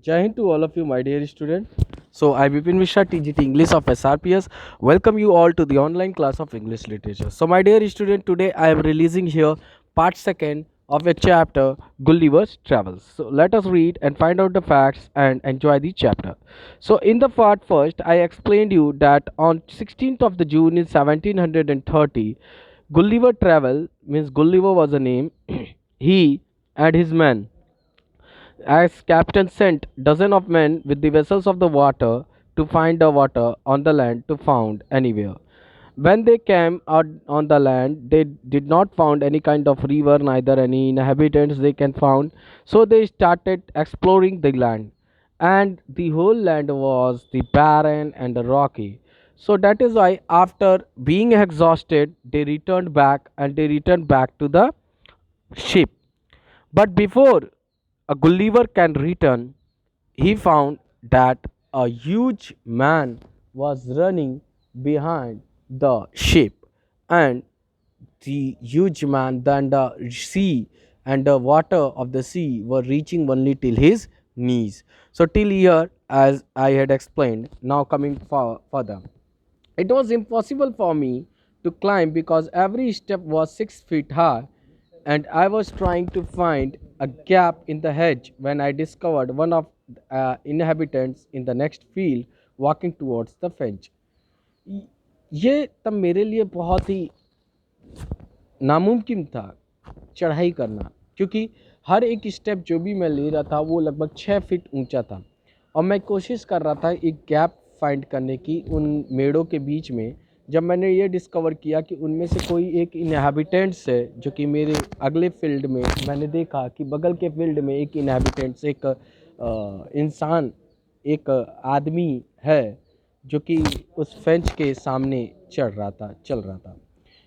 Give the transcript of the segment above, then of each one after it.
Jai Hind to all of you, my dear student. So, I Bipin Mishra, TGT English of SRPS. Welcome you all to the online class of English literature. So, my dear student, today I am releasing here part second of a chapter Gulliver's Travels. So, let us read and find out the facts and enjoy the chapter. So, in the part first, I explained you that on 16th of the June in 1730, Gulliver Travel means Gulliver was a name. He and his men as captain sent dozen of men with the vessels of the water to find the water on the land to found anywhere. When they came out on the land, they did not found any kind of river, neither any inhabitants they can found. So they started exploring the land, and the whole land was the barren and the rocky. So that is why after being exhausted, they returned back and they returned back to the ship. But before a Gulliver can return, he found that a huge man was running behind the ship, and the huge man, then the sea and the water of the sea were reaching only till his knees. So, till here, as I had explained, now coming further. It was impossible for me to climb because every step was 6 feet high, and I was trying to find a gap in the hedge when I discovered one of inhabitants in the next field walking towards the fence. ये तब मेरे लिए बहुत ही नामुमकिन था चढ़ाई करना, क्योंकि हर एक स्टेप जो भी मैं ले रहा था वो लगभग 6 फीट ऊंचा था, और मैं कोशिश कर रहा था एक गैप फाइंड करने की उन मेड़ों के बीच में। जब मैंने ये डिस्कवर किया कि उनमें से कोई एक इनहेबिटेंट्स है, जो कि मेरे अगले फील्ड में मैंने देखा कि बगल के फील्ड में एक इनहेबिटेंट्स, एक इंसान, एक आदमी है जो कि उस फेंच के सामने चल रहा था।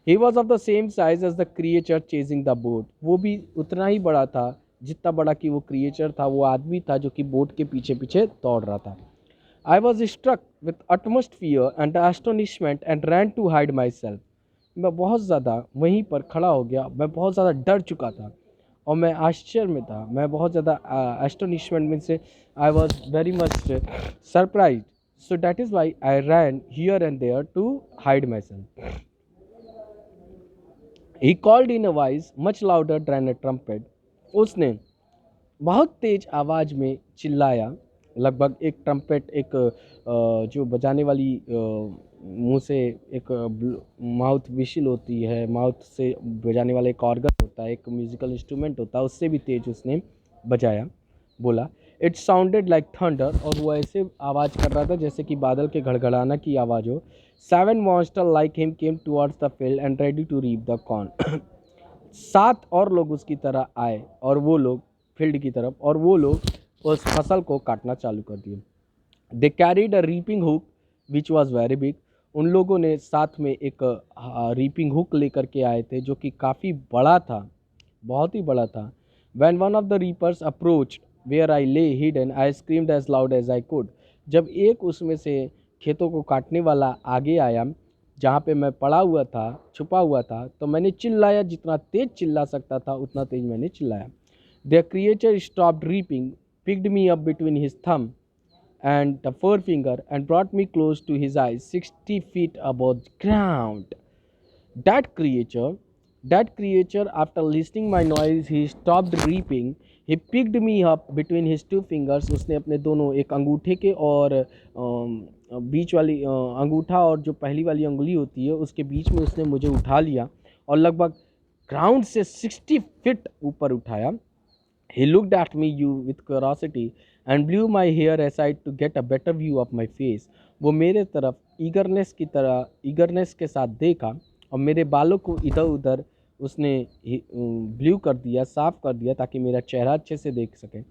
He was of the same size as the creature chasing the boat. वो भी उतना ही बड़ा था जितना बड़ा कि वो क्रिएचर था, वो आदमी था जो कि बोट के पीछे पीछे दौड़ रहा था। I was struck with utmost fear and astonishment and ran to hide myself. मैं बहुत ज़्यादा वहीं पर खड़ा हो गया, मैं बहुत ज़्यादा डर चुका था और मैं आश्चर्य में था, मैं बहुत ज़्यादा एस्टोनिशमेंट में से I was very much surprise. So that is why I ran here and there to hide myself. He called in a voice much louder than a trumpet. उसने बहुत तेज आवाज में चिल्लाया, लगभग एक ट्रम्पेट, एक जो बजाने वाली मुंह से एक माउथ विशिल होती है, माउथ से बजाने वाला एक ऑर्गन होता है, एक म्यूजिकल इंस्ट्रूमेंट होता है, उससे भी तेज उसने बजाया, बोला। इट साउंडेड लाइक थंडर, और वो ऐसे आवाज़ कर रहा था जैसे कि बादल के घड़घड़ाना की आवाज़ हो। 7 monsters like him came towards the field and ready to reap the corn. 7 और लोग उसकी तरह आए, और वो लोग फील्ड की तरफ, और वो लोग उस फसल को काटना चालू कर दिए। They carried a reaping hook which was very big. उन लोगों ने साथ में एक रीपिंग हुक लेकर के आए थे जो कि काफ़ी बड़ा था, बहुत ही बड़ा था। When one of the reapers approach where I lay hidden I screamed as loud as I could. जब एक उसमें से खेतों को काटने वाला आगे आया जहाँ पे मैं पड़ा हुआ था, छुपा हुआ था, तो मैंने चिल्लाया, जितना तेज चिल्ला सकता था उतना तेज मैंने चिल्लाया। The creature stopped reaping, picked me up between his thumb and the forefinger and brought me close to his eyes 60 feet above ground. That creature, that creature, after listening my noise, he stopped reaping. He picked me up between his two fingers. उसने अपने दोनों, एक अंगूठे के और बीच वाली अंगूठा और जो पहली वाली उंगली होती है उसके बीच में उसने मुझे उठा लिया और लगभग ग्राउंड से 60 फीट ऊपर उठाया। He looked at me with curiosity and blew my hair aside to get a better view of my face. वो मेरे तरफ ईगरनेस के साथ देखा और मेरे बालों को इधर उधर उसने ब्लू कर दिया, साफ कर दिया, ताकि मेरा चेहरा अच्छे से देख सके।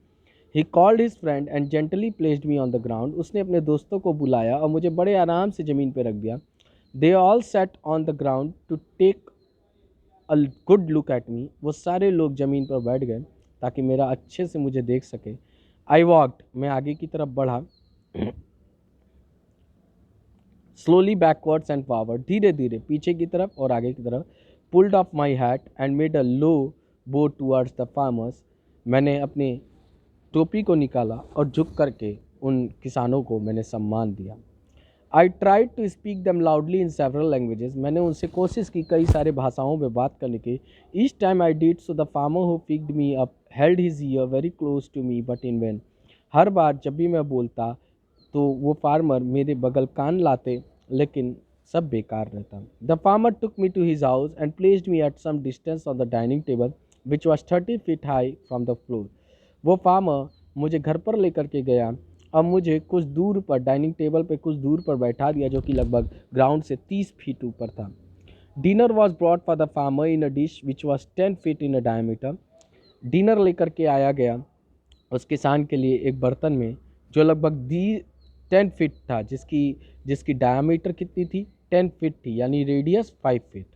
He called his friend and gently placed me on the ground. उसने अपने दोस्तों को बुलाया और मुझे बड़े आराम से ज़मीन पर रख दिया। They all sat on the ground to take a good look at me. वो सारे लोग ज़मीन पर बैठ गए ताकि मेरा अच्छे से मुझे देख सके। आई वॉकड, मैं आगे की तरफ बढ़ा। स्लोली बैकवर्ड्स एंड फॉरवर्ड, धीरे धीरे पीछे की तरफ और आगे की तरफ। Pulled off my hat and made a low bow towards the farmers, मैंने अपने टोपी को निकाला और झुक करके उन किसानों को मैंने सम्मान दिया। आई ट्राइड टू स्पीक दम लाउडली इन सेवरल लैंग्वेजेस, मैंने उनसे कोशिश की कई सारे भाषाओं में बात करने की। Each time I did so the farmer who picked me up held his ear very close to me but in vain. हर बार जब भी मैं बोलता तो वो फार्मर मेरे बगल कान लाते, लेकिन सब बेकार रहता। The farmer took me to his house and placed me at some distance on the dining table which was 30 feet high from the floor. वो फार्मर मुझे घर पर लेकर के गया और मुझे कुछ दूर पर डाइनिंग टेबल पे कुछ दूर पर बैठा दिया, जो कि लगभग ग्राउंड से 30 फीट ऊपर था। Dinner was brought for the farmer in a dish which was 10 feet in a diameter. Dinner लेकर के आया गया उस किसान के लिए एक बर्तन में जो लगभग 10 फीट था, जिसकी जिसकी डायमीटर कितनी थी, 10 फीट थी, यानी radius 5 feet.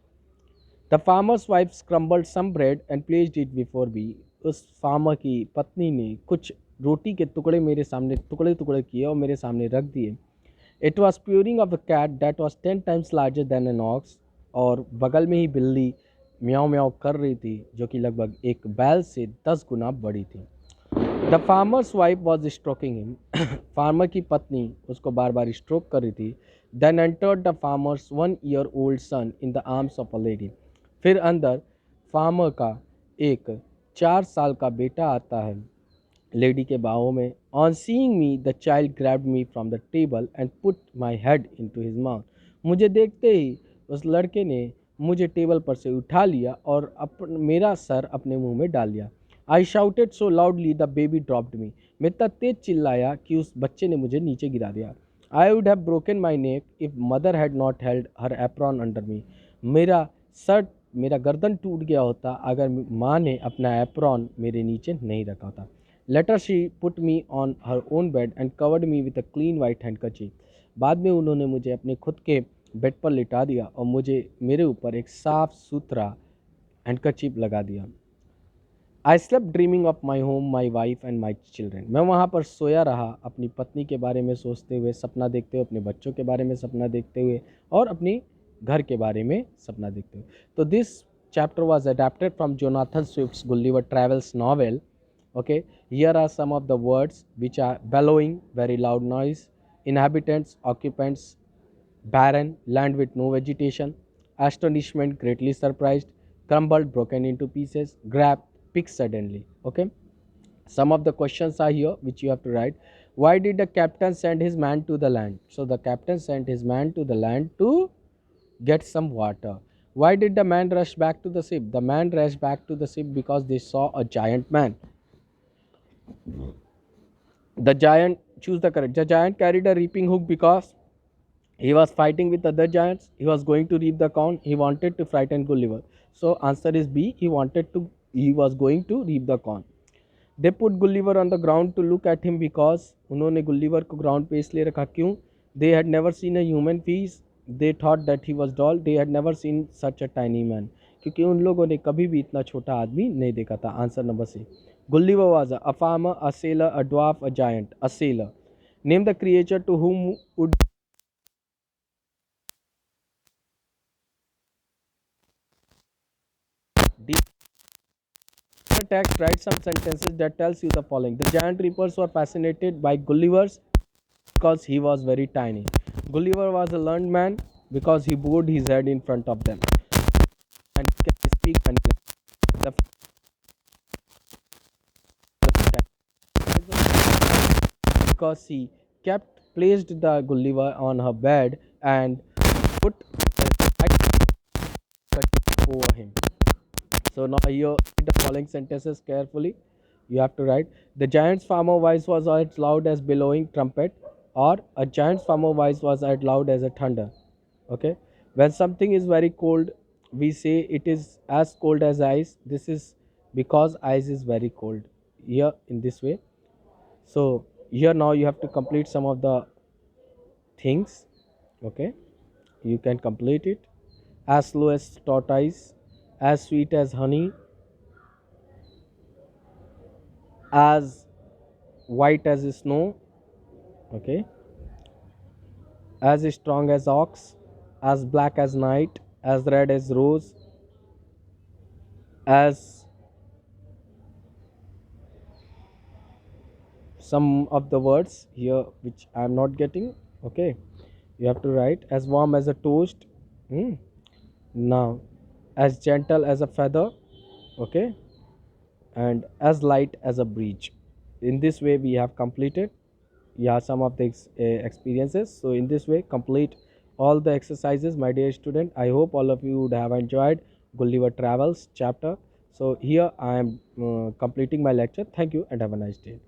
The farmer's wife scrambled some bread and placed it before me. उस फार्मर की पत्नी ने कुछ रोटी के टुकड़े मेरे सामने टुकड़े टुकड़े किए और मेरे सामने रख दिए। It was purring of a cat that was 10 times larger than an ox. और बगल में ही बिल्ली म्याऊं म्याऊं कर रही थी, जो कि लगभग एक बैल से 10 गुना बड़ी थी। The farmer's wife was stroking him. Farmer की पत्नी उसको बार बार स्ट्रोक कर रही थी। Then entered the farmer's 1 year old son in the arms of a lady. फिर अंदर फार्मर का एक 4 साल का बेटा आता है लेडी के बाहों में। On seeing me the child grabbed me from the table and put my head into his mouth. मुझे देखते ही उस लड़के ने मुझे टेबल पर से उठा लिया और मेरा सर अपने मुंह में डाल लिया। I shouted so loudly the baby dropped मी। मैं इतना तेज चिल्लाया कि उस बच्चे ने मुझे नीचे गिरा दिया। I would have broken my neck if mother had not held her apron under मी। मेरा सर मेरा गर्दन टूट गया होता अगर माँ ने अपना एप्रॉन मेरे नीचे नहीं रखा होता। Later she put me on her own bed and covered me with a clean white handkerchief. बाद में उन्होंने मुझे अपने खुद के बेड पर लिटा दिया और मुझे मेरे ऊपर एक साफ सुथरा हैंडकरचीफ लगा दिया। I slept dreaming of my home my wife and my children. मैं वहाँ पर सोया रहा अपनी पत्नी के बारे में सोचते हुए, सपना देखते हुए, अपने बच्चों के बारे में सपना देखते हुए और अपनी घर के बारे में सपना देखते हुए। तो this chapter was adapted from Jonathan Swift's Gulliver Travels novel. Okay, here are some of the words which are: bellowing, very loud noise; inhabitants, occupants; barren, land with no vegetation; astonishment, greatly surprised; crumbled, broken into pieces; grabbed, picked suddenly. Okay, some of the questions are here which you have to write. Why did the captain send his man to the land? So the captain sent his man to the land to get some water. Why did the man rush back to the ship? The man rushed back to the ship because they saw a giant man. The giant, choose the correct. The giant carried a reaping hook because he was fighting with other giants. He was going to reap the corn. He wanted to frighten Gulliver. So answer is B. He was going to reap the corn. They put Gulliver on the ground to look at him because उन्होंने गुल्लीवर को ground पे इसलिए रखा, क्यों? They had never seen a human face. They thought that he was tall. They had never seen such a tiny man. क्योंकि उन लोगों ने कभी भी इतना छोटा आदमी नहीं देखा था। Answer number C. Gulliver was a farmer, a sailor, a dwarf, a giant. A sailor. Name the creature to whom would text. Write some sentences that tells you the following. The giant reapers were fascinated by Gulliver's because he was very tiny. Gulliver was a learned man because he bowed his head in front of them and can speak and the because he kept placed the Gulliver on her bed and put over him. So now here read the following sentences carefully. You have to write: the giant's farmer voice was as loud as bellowing trumpet, or a giant's farmer voice was as loud as a thunder. Okay. When something is very cold, we say it is as cold as ice. This is because ice is very cold. Here in this way. So here now you have to complete some of the things. Okay. You can complete it. As slow as tortoise, as sweet as honey, as white as snow, okay, as strong as ox, as black as night, as red as rose, as some of the words here which I am not getting. Okay, you have to write as warm as a toast. Hmm. Now, as gentle as a feather. Okay, and as light as a breeze. In this way, we have completed, yeah, some of the experiences. So in this way, complete all the exercises, my dear student. I hope all of you would have enjoyed Gulliver Travels chapter. So here I am completing my lecture. Thank you and have a nice day.